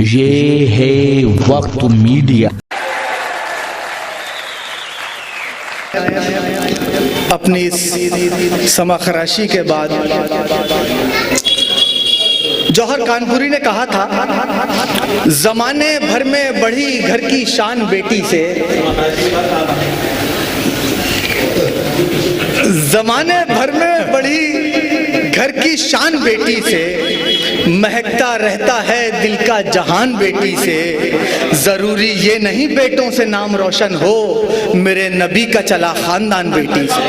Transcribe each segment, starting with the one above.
یہ ہے وقت میڈیا۔ اپنی سما خراشی کے بعد جوہر کانپوری نے کہا تھا، زمانے بھر میں بڑھی گھر کی شان بیٹی سے، زمانے بھر میں بڑھی گھر کی شان بیٹی سے، مہکتا رہتا ہے دل کا جہان بیٹی سے، ضروری یہ نہیں بیٹوں سے نام روشن ہو، میرے نبی کا چلا خاندان بیٹی سے۔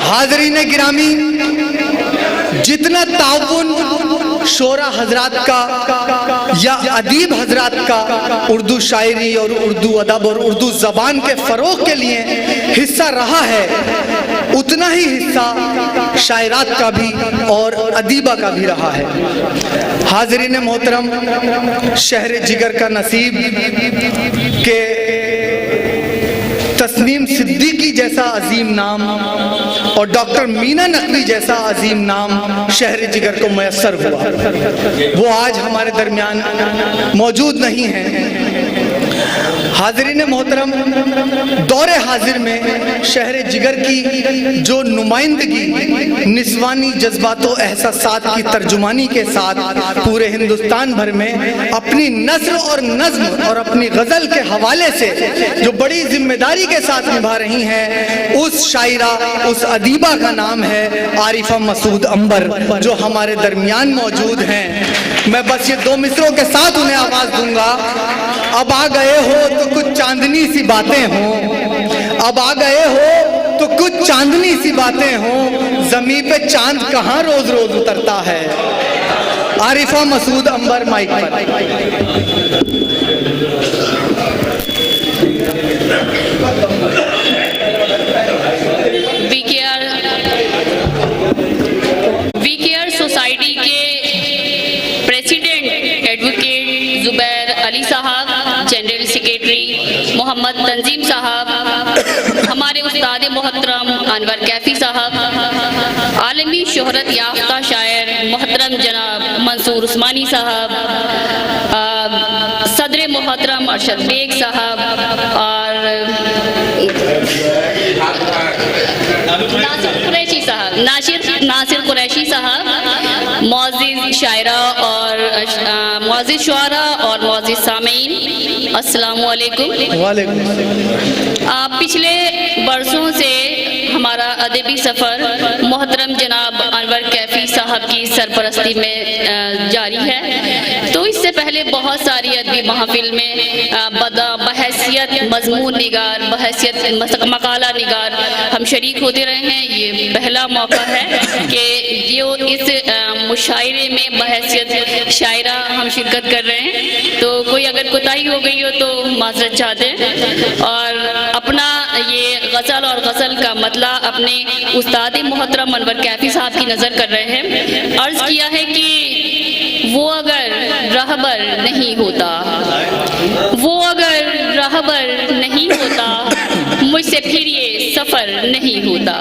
حاضرین گرامی، جتنا تعاون شعراء حضرات کا یا ادیب حضرات کا اردو شاعری اور اردو ادب اور اردو زبان کے فروغ کے لیے حصہ رہا ہے، اتنا ہی حصہ شاعرات کا بھی اور ادیبہ کا بھی رہا ہے۔ حاضرین محترم، شہر جگر کا نصیب کہ تسنیم صدیقی جیسا عظیم نام اور ڈاکٹر مینا نقوی جیسا عظیم نام شہر جگر کو میسر ہوا، وہ آج ہمارے درمیان موجود نہیں ہیں۔ حاضرین محترم، دور حاضر میں شہر جگر کی جو نمائندگی نسوانی جذبات و احساسات کی ترجمانی کے ساتھ پورے ہندوستان بھر میں اپنی نثر اور نظم اور اپنی غزل کے حوالے سے جو بڑی ذمہ داری کے ساتھ نبھا رہی ہیں، اس شاعرہ، اس ادیبہ کا نام ہے عارفہ مسعود عنبر، جو ہمارے درمیان موجود ہیں۔ میں بس یہ دو مصروں کے ساتھ انہیں آواز دوں گا۔ اب آ گئے ہو تو کچھ چاندنی سی باتیں ہوں، اب آ گئے ہو تو کچھ چاندنی سی باتیں ہوں، زمین پہ چاند کہاں روز روز اترتا ہے۔ عارفہ مسعود عنبر مائک پر۔ وی کے آر سوسائٹی کے پریسیڈنٹ ایڈوکیٹ زبیر علی صاحب، جنرل سیکریٹری محمد تنظیم صاحب، ہمارے استاد محترم انور کیفی صاحب، عالمی شہرت یافتہ شاعر محترم جناب منصور عثمانی صاحب، صدر محترم ارشد بیگ صاحب، اور ناصر قریشی صاحب، معزز شاعرہ اور معزز شعراء اور معزز سامعین، السلام علیکم۔ وعلیکم۔ پچھلے برسوں سے ہمارا ادبی سفر محترم جناب انور کیفی صاحب کی سرپرستی میں جاری ہے، تو اس سے پہلے بہت ساری ادبی محافل میں بحیثیت مضمون نگار، بحیثیت مقالہ نگار ہم شریک ہوتے رہے ہیں۔ یہ پہلا موقع ہے کہ یہ اس مشاعرے میں بحیثیت شاعرہ ہم شرکت کر رہے ہیں، تو کوئی اگر کوتاہی ہو گئی ہو تو معذرت چاہتے ہیں، اور اپنا یہ غزل اور غزل کا مطلع اپنے استاد محترم انور کیفی صاحب کی نظر کر رہے ہیں۔ عرض کیا ہے کہ وہ اگر رہبر نہیں ہوتا، وہ اگر رہبر نہیں ہوتا، مجھ سے پھر یہ سفر نہیں ہوتا،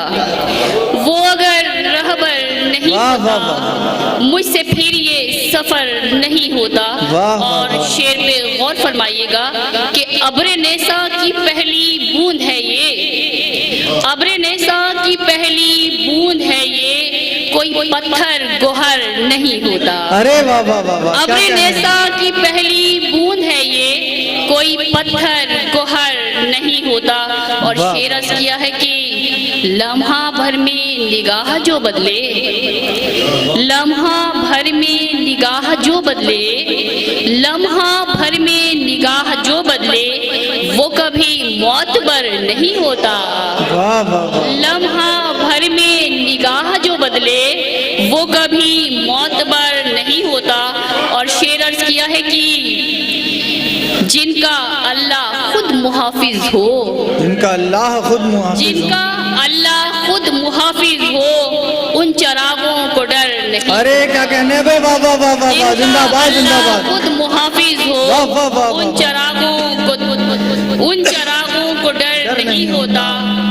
وہ اگر رہبر نہیں ہوتا، مجھ سے پھر یہ سفر نہیں ہوتا۔ اور شعر پہ غور فرمائیے گا کہ ابر نیسا کی پہلی بوند ہے یہ، ابر نیسا کی پہلی بوند ہے یہ، کوئی پتھر گوہر نہیں ہوتا۔ ابر نیسا کی پہلی بوند ہے یہ، کوئی پتھر گوہر نہیں ہوتا۔ اور شعر عرض کیا ہے کہ لمحہ بھر میں نگاہ جو بدلے، لمحہ بھر میں نگاہ جو بدلے، لمحہ بھر میں نگاہ جو بدلے، وہ کبھی معتبر نہیں ہوتا۔ لمحہ بھر میں نگاہ جو بدلے، وہ کبھی معتبر نہیں ہوتا۔ اور شعر عرض کیا ہے کہ جن کا اللہ خود محافظ ہو، جن کا اللہ خود محافظ ہو، جن کا اللہ خود محافظ ہو، ان چراغوں کو ڈر نہیں۔ ارے کیا کہنے بے، واہ واہ واہ واہ، زندہ باد زندہ باد۔ خود محافظ ہو، ان چراغوں کو ڈر نہیں ہوتا۔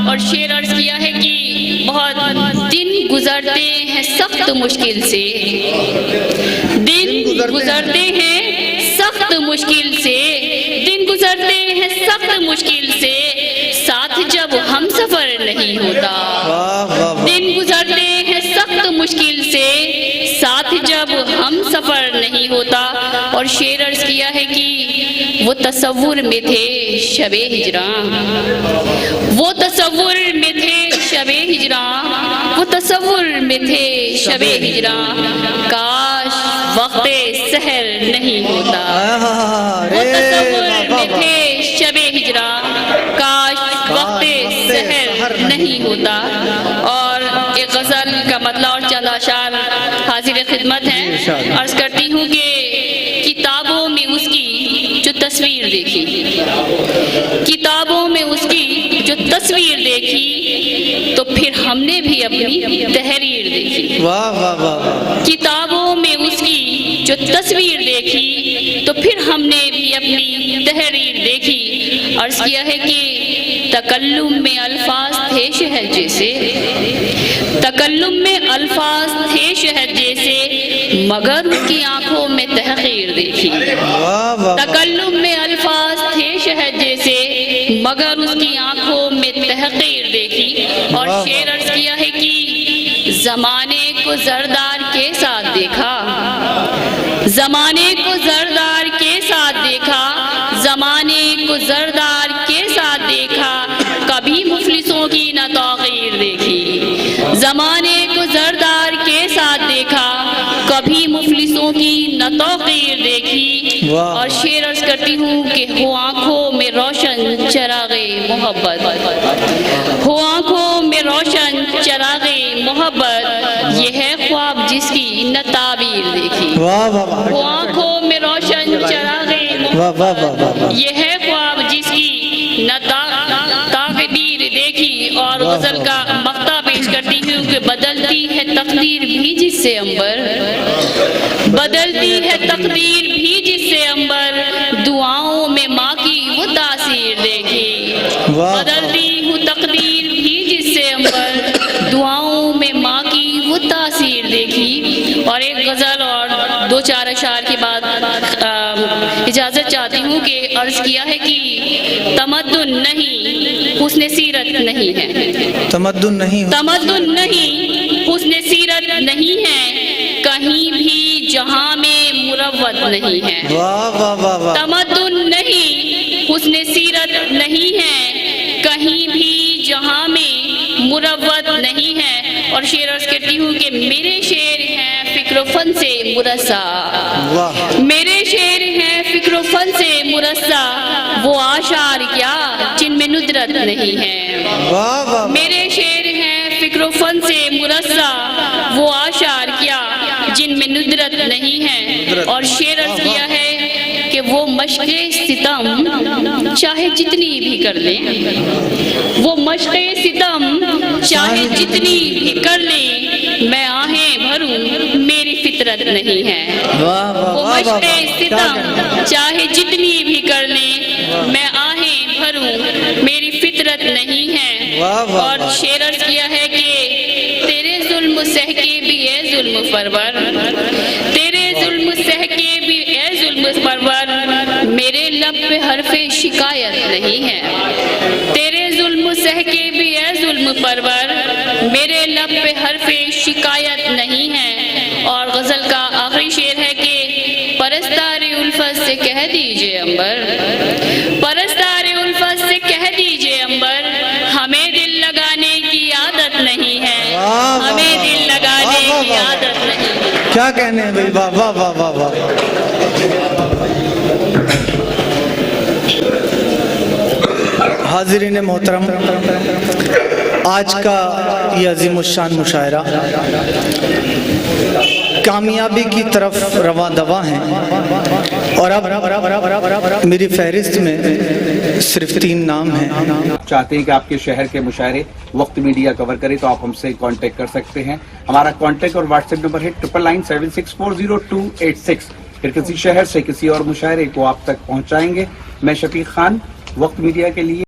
اور شعر عرض کیا ہے کہ بہت دن گزرتے ہیں سخت مشکل سے، گزرتے ہیں سخت مشکل سے، دن گزرتے ہیں سخت مشکل سے، ساتھ جب ہم سفر نہیں ہوتا، دن گزرتے ہیں سخت مشکل سے، ساتھ جب ہم سفر نہیں ہوتا۔ اور شعر عرض کیا ہے کہ وہ تصور میں تھے شب ہجراں، وہ تصور میں تھے شب ہجراں، وہ تصور میں تھے شب ہجراں، کاش وقت سحر نہیں ہوتا، وہ تصور میں تھے شب ہجراں، کاش وقت سحر نہیں ہوتا۔ اور ایک غزل کا مطلع اور چند اشعار حاضر خدمت ہیں، عرض کرتی ہوں کہ کتابوں میں اس کی جو تصویر دیکھی، کتابوں میں اس کی جو تصویر دیکھی، تو پھر ہم نے بھی اپنی تحریر دیکھی، کتابوں میں اس کی جو تصویر دیکھی، تو پھر ہم نے بھی اپنی تحریر دیکھی۔ عرض کیا ہے کہ تکلم میں الفاظ تھے شہد جیسے، تکلم میں الفاظ تھے شہد جیسے، مگر اس کی آنکھوں میں تحقیر دیکھی، تکلم میں الفاظ تھے شہد جیسے، مگر اس کی آنکھوں میں تحقیر دیکھی۔ اور شعر عرض کیا ہے کہ زمانے کو زردار کے ساتھ دیکھا، زمانے کو زردار کے ساتھ دیکھا، زمانے کو زردار کے ساتھ دیکھا، کبھی مفلسوں کی نہ توقیر دیکھی، زمانے کو زردار کے ساتھ دیکھا، کبھی مفلسوں کی نہ توقیر دیکھی۔ اور شعر عرض کرتی ہوں کہ ہو آنکھوں میں روشن چراغ محبت، ہو آنکھوں میں روشن چراغ محبت، یہ ہے خواب جس کی نہ تعبیر دیکھی، ہو آنکھوں میں روشن چراغ محبت، یہ ہے خواب جس کی نہ تعبیر دیکھی۔ اور غزل کا مقطع پیش کرتی ہوں کہ بدلتی ہے تقدیر بھی جس سے عنبر، بدلتی ہے تقدیر بھی جس سے عنبر، دعاؤں میں ماں کی وہ تاثیر دیکھی، بدلتی ہوں تقدیر بھی جس سے عنبر، دعاؤں میں ماں کی وہ تاثیر دیکھی۔ اور ایک غزل اور دو چار اشعار کے بعد اجازت چاہتی ہوں کہ عرض کیا ہے کہ تمدن نہیں حسن سیرت نہیں ہے، تمدن نہیں، تمدن نہیں حسن سیرت نہیں ہے، کہیں بھی جہاں میں مروت نہیں ہے، تمدن نہیں حسن سیرت نہیں ہے، کہیں بھی جہاں میں مروت نہیں ہے۔ اور شعر عرض کرتی ہوں کہ میرے شعر ہیں فکر و فن سے مرصع، میرے شعر ہیں فکر و فن سے مرصع، وہ آشعار کیا جن میں ندرت نہیں ہے، میرے شعر ہیں فکر و فن سے مرصع، وہ آشعار کیا جن میں ندرت نہیں ہے۔ اور شعر عرض کیا ہے کہ وہ مشق ستم چاہے جتنی بھی کر لیں، وہ مشق ستم چاہے جتنی بھی کر لیں، میں آہیں بھروں میری فطرت نہیں ہے، وہ مشق ستم چاہے جتنی بھی کر لیں، میں آہیں بھروں میری فطرت نہیں ہے۔ اور شعر عرض کیا ہے کہ تیرے ظلم سہ کے بھی اے ظلم پرور، تیرے ظلم سہ کے بھی اے ظلم پرور، میرے لب پہ حرف شکایت نہیں ہے، تیرے ظلم سہ کے بھی اے ظلم پرور، میرے لب پہ حرف شکایت نہیں ہے۔ اور غزل کا آخری شعر ہے کہ پرستار الفت سے کہہ دیجئے عنبر، پرستار الفت سے کہہ دیجئے عنبر، ہمیں دل لگانے کی عادت نہیں ہے، ہمیں دل لگانے کی عادت نہیں ہے۔ کیا کہنے ہیں بھائی، واہ واہ واہ واہ واہ۔ حاضرین محترم، آج کا یہ عظیم الشان مشاعرہ کامیابی کی طرف رواں دواں ہیں، اور اب میری فہرست میں صرف 3 نام ہیں۔ چاہتے ہیں کہ آپ کے شہر کے مشاعرے وقت میڈیا کور کرے تو آپ ہم سے کانٹیکٹ کر سکتے ہیں۔ ہمارا کانٹیکٹ اور واٹس ایپ نمبر ہے 9997640286۔ پھر کسی شہر سے کسی اور مشاعرے کو آپ تک پہنچائیں گے۔ میں شفیق خان، وقت میڈیا کے لیے